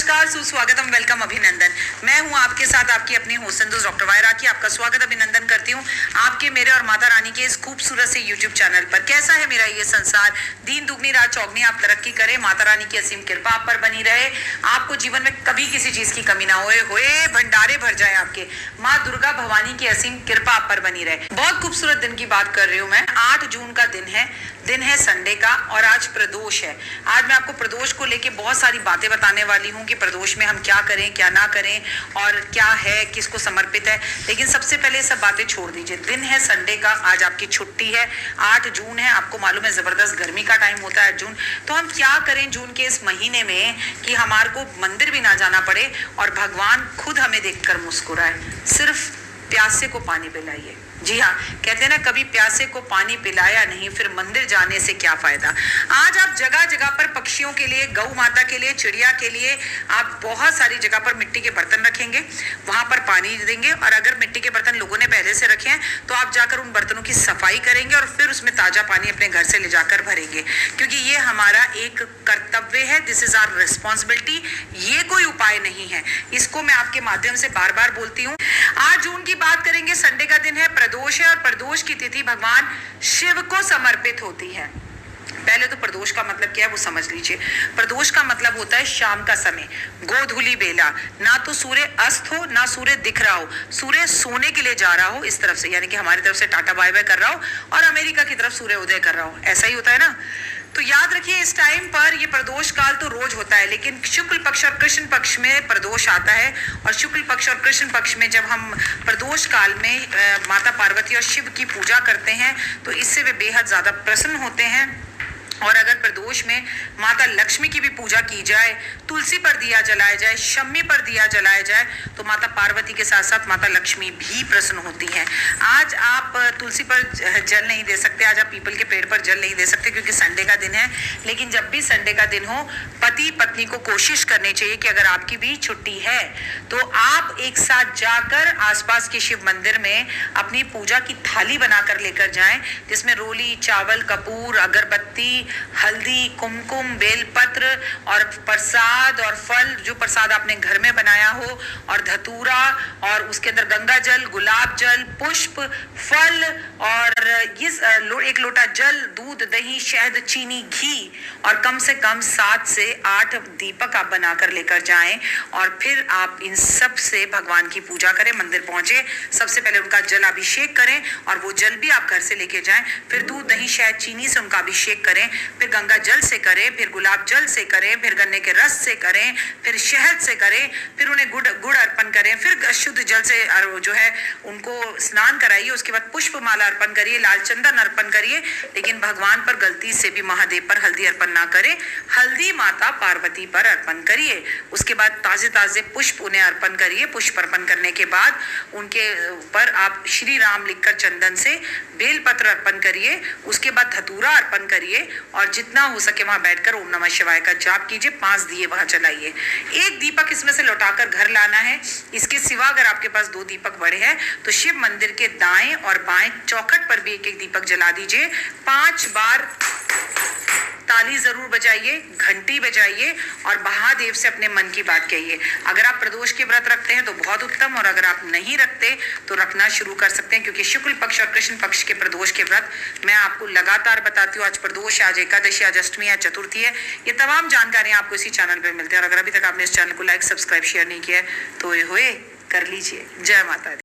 नमस्कार, सुस्वागतम, वेलकम, अभिनंदन। मैं हूं आपके साथ आपकी अपनी होस्ट संतोष डॉक्टर वायरा की आपका स्वागत अभिनंदन करती हूं आपके मेरे और माता रानी के इस खूबसूरत से यूट्यूब चैनल पर। कैसा है मेरा ये संसार, दिन दुगनी रात चौगनी, आप तरक्की करें, माता रानी की असीम कृपा आप पर बनी रहे, आपको जीवन में कभी किसी चीज की कमी ना होए भंडारे भर जाए आपके, माँ दुर्गा भवानी की असीम कृपा आप पर बनी रहे। बहुत खूबसूरत दिन की बात कर रही हूँ मैं। 8 जून का दिन है संडे का, और आज प्रदोष है। आज मैं आपको प्रदोष को लेके बहुत सारी बातें बताने वाली हूँ कि प्रदोष में हम क्या करें क्या ना करें और क्या है, किसको समर्पित है। लेकिन सबसे पहले सब बातें छोड़ दीजिए। दिन है संडे का, आज आपकी छुट्टी है, 8 जून है, आपको मालूम है जबरदस्त गर्मी का टाइम होता है जून। तो हम क्या करें जून के इस महीने में कि हमारे को मंदिर भी ना जाना पड़े और भगवान खुद हमें देखकर मुस्कुराए। सिर्फ प्यासे को पानी पिलाइए। जी हाँ, कहते हैं ना, कभी प्यासे को पानी पिलाया नहीं, फिर मंदिर जाने से क्या फायदा। आज आप जगह जगह पर पक्षियों के लिए, गौ माता के लिए, चिड़िया के लिए आप बहुत सारी जगह पर मिट्टी के बर्तन रखेंगे, वहां पर पानी देंगे। और अगर मिट्टी के बर्तन लोगों ने पहले से रखे हैं तो आप जाकर उन बर्तनों की सफाई करेंगे और फिर उसमें ताजा पानी अपने घर से ले जाकर भरेंगे, क्योंकि ये हमारा एक कर्तव्य है। This is our responsibility. ये कोई उपाय नहीं है, इसको मैं आपके माध्यम से बार बार बोलती हूँ। 8 जून की बात करेंगे, संडे का दिन है, प्रदोष है, और प्रदोष की तिथि भगवान शिव को समर्पित होती है। पहले तो प्रदोष का मतलब क्या है वो समझ लीजिए। प्रदोष का मतलब होता है शाम का समय, गोधूली बेला, ना तो सूर्य अस्त हो ना सूर्य दिख रहा हो, सूर्य सोने के लिए जा रहा हो इस तरफ से, यानी कि हमारी तरफ से टाटा बाय बाय कर रहा हो और अमेरिका की तरफ सूर्य उदय कर रहा हो। ऐसा ही होता है ना। तो याद रखिए, इस टाइम पर ये प्रदोष काल तो रोज होता है, लेकिन शुक्ल पक्ष और कृष्ण पक्ष में प्रदोष आता है। और शुक्ल पक्ष और कृष्ण पक्ष में जब हम प्रदोष काल में माता पार्वती और शिव की पूजा करते हैं तो इससे वे बेहद ज्यादा प्रसन्न होते हैं। और अगर प्रदोष में माता लक्ष्मी की भी पूजा की जाए, तुलसी पर दिया जलाया जाए, शम्मी पर दिया जलाया जाए, तो माता पार्वती के साथ साथ माता लक्ष्मी भी प्रसन्न होती हैं। आज आप तुलसी पर जल नहीं दे सकते, आज आप पीपल के पेड़ पर जल नहीं दे सकते क्योंकि संडे का दिन है। लेकिन जब भी संडे का दिन हो, पति पत्नी को कोशिश करनी चाहिए कि अगर आपकी भी छुट्टी है तो आप एक साथ जाकर आसपास के शिव मंदिर में अपनी पूजा की थाली बनाकर लेकर जाएं, जिसमें रोली, चावल, कपूर, अगरबत्ती, हल्दी, कुमकुम, बेलपत्र और प्रसाद और फल, जो प्रसाद आपने घर में बनाया हो, और धतूरा, और उसके अंदर गंगा जल, गुलाब जल, पुष्प, फल, और ये 1 लोटा जल, दूध, दही, शहद, चीनी, घी, और कम से कम 7 से 8 दीपक आप बनाकर लेकर जाएं। और फिर आप इन सब से भगवान की पूजा करें। मंदिर पहुंचे, सबसे पहले उनका जल अभिषेक करें, और वो जल भी आप घर से लेके जाएं। फिर दूध, दही, शहद, चीनी से उनका अभिषेक करें, फिर गंगा जल से करें, फिर गुलाब जल से करें, फिर गन्ने के रस से करें, फिर शहद से करें, फिर उन्हें गुड़ अर्पण करें, फिर शुद्ध जल से जो है उनको स्नान कराइए। उसके बाद पुष्प माला अर्पण करिए, लाल चंदन अर्पण करिए। लेकिन भगवान पर गलती से भी, महादेव पर हल्दी अर्पण ना करें, हल्दी माता पार्वती पर अर्पण करिए। उसके बाद ताजे ताजे पुष्प उन्हें अर्पण करिए। पुष्प अर्पण करने के बाद उनके ऊपर आप श्री राम लिखकर चंदन से बेलपत्र अर्पण करिए। उसके बाद धतूरा अर्पण करिए, और जितना हो सके वहां बैठकर ओम नमः शिवाय का जाप कीजिए। 5 दिए वहां जलाइए। 1 दीपक इसमें से लौटाकर घर लाना है। इसके सिवा अगर आपके पास 2 दीपक बड़े हैं तो शिव मंदिर के दाएं और बाएं चौखट पर भी 1-1 दीपक जला दीजिए। 5 बार ताली जरूर बजाइए, घंटी बजाइए, और महादेव से अपने मन की बात कहिए। अगर आप प्रदोष के व्रत रखते हैं तो बहुत उत्तम, और अगर आप नहीं रखते तो रखना शुरू कर सकते हैं, क्योंकि शुक्ल पक्ष और कृष्ण पक्ष के प्रदोष के व्रत मैं आपको लगातार बताती हूँ। आज प्रदोष है, आज एकादशी, आज अष्टमी, आज चतुर्थी है। ये तमाम जानकारियां आपको इसी चैनल पर मिलती है। और अगर अभी तक आपने इस चैनल को लाइक, सब्सक्राइब, शेयर नहीं किया है तो ये हुए कर लीजिए। जय माता दी।